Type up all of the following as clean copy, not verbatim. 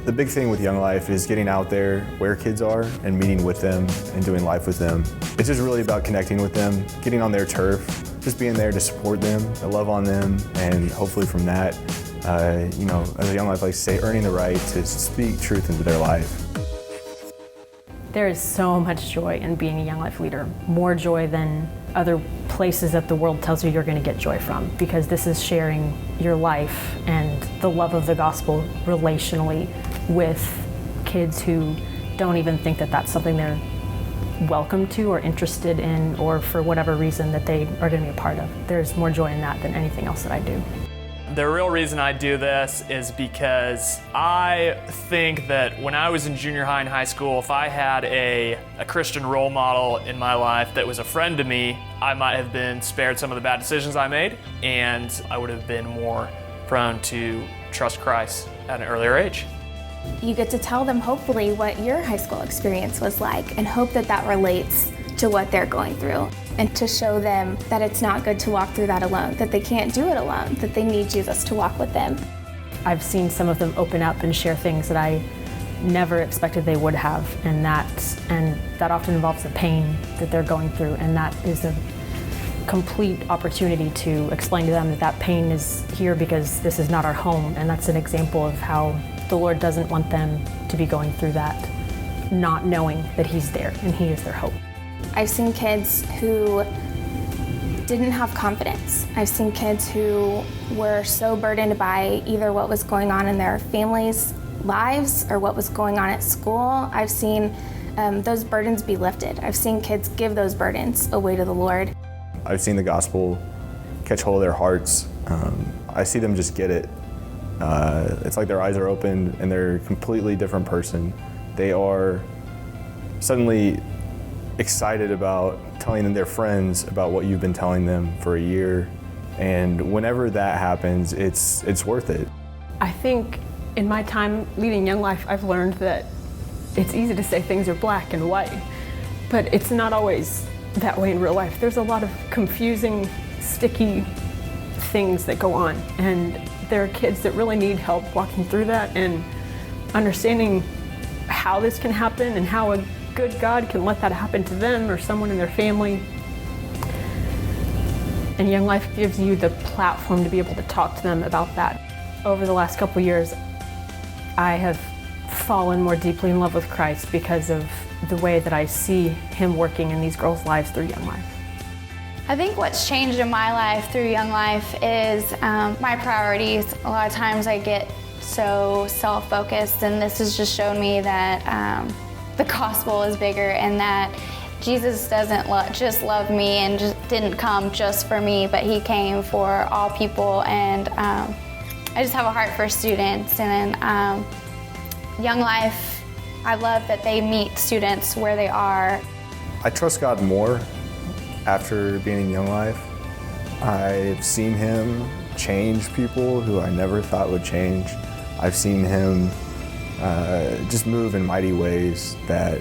The big thing with Young Life is getting out there where kids are and meeting with them and doing life with them. It's just really about connecting with them, getting on their turf, just being there to support them, to love on them, and hopefully from that, as a Young Life likes to say, earning the right to speak truth into their life. There is so much joy in being a Young Life leader, more joy than other places that the world tells you you're going to get joy from, because this is sharing your life and the love of the gospel relationally with kids who don't even think that that's something they're welcome to or interested in, or for whatever reason that they are going to be a part of. There's more joy in that than anything else that I do. The real reason I do this is because I think that when I was in junior high and high school, if I had a Christian role model in my life that was a friend to me, I might have been spared some of the bad decisions I made, and I would have been more prone to trust Christ at an earlier age. You get to tell them hopefully what your high school experience was like and hope that that relates to what they're going through, and to show them that it's not good to walk through that alone, that they can't do it alone, that they need Jesus to walk with them. I've seen some of them open up and share things that I never expected they would have, and that often involves the pain that they're going through, and that is a complete opportunity to explain to them that that pain is here because this is not our home, and that's an example of how the Lord doesn't want them to be going through that, not knowing that He's there and He is their hope. I've seen kids who didn't have confidence. I've seen kids who were so burdened by either what was going on in their families' lives or what was going on at school. I've seen those burdens be lifted. I've seen kids give those burdens away to the Lord. I've seen the gospel catch hold of their hearts. I see them just get it. It's like their eyes are opened and they're a completely different person. They are suddenly excited about telling their friends about what you've been telling them for a year. And whenever that happens, it's worth it. I think in my time leading Young Life, I've learned that it's easy to say things are black and white, but it's not always that way in real life. There's a lot of confusing, sticky things that go on, and there are kids that really need help walking through that and understanding how this can happen and how a good God can let that happen to them or someone in their family. And Young Life gives you the platform to be able to talk to them about that. Over the last couple years, I have fallen more deeply in love with Christ because of the way that I see Him working in these girls' lives through Young Life. I think what's changed in my life through Young Life is my priorities. A lot of times I get so self-focused, and this has just shown me that the gospel is bigger, and that Jesus doesn't just love me and just didn't come just for me, but He came for all people. And I just have a heart for students, and Young Life, I love that they meet students where they are. I trust God more after being in Young Life. I've seen Him change people who I never thought would change. I've seen Him just move in mighty ways that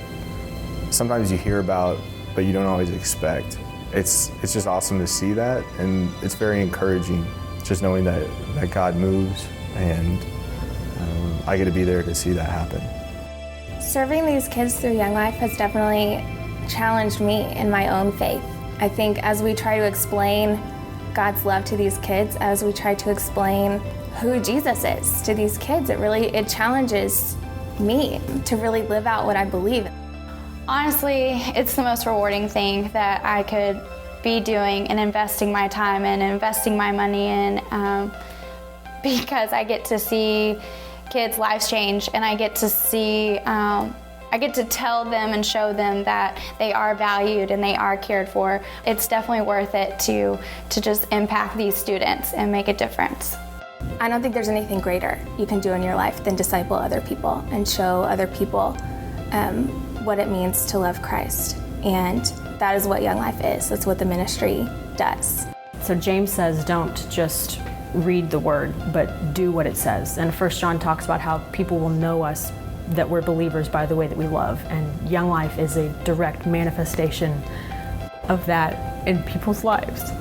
sometimes you hear about, but you don't always expect. It's just awesome to see that, and it's very encouraging just knowing that God moves, and I get to be there to see that happen. Serving these kids through Young Life has definitely challenged me in my own faith. I think as we try to explain God's love to these kids, as we try to explain who Jesus is to these kids, it challenges me to really live out what I believe. Honestly, it's the most rewarding thing that I could be doing and investing my time in and investing my money in, because I get to see kids' lives change, and I get to see, I get to tell them and show them that they are valued and they are cared for. It's definitely worth it to just impact these students and make a difference. I don't think there's anything greater you can do in your life than disciple other people and show other people what it means to love Christ. And that is what Young Life is. That's what the ministry does. So James says, don't just read the word, but do what it says. And 1 John talks about how people will know us, that we're believers, by the way that we love. And Young Life is a direct manifestation of that in people's lives.